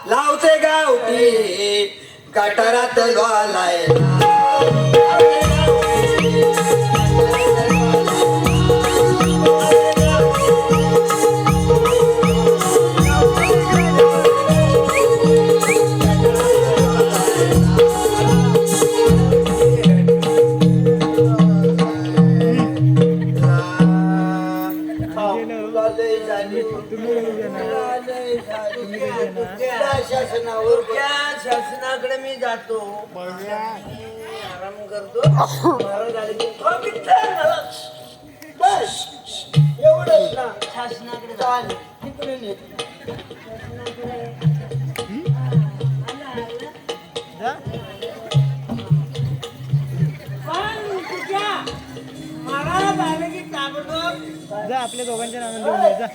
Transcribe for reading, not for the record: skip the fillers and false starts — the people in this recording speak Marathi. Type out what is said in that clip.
लावते गावठी गटारात लायला शासनाकडे मी जातो आराम करतो बस एवढंच ना शासनाकडे महाराज आले की ताबडतोब जा आपल्या दोघांच्या नावाने जा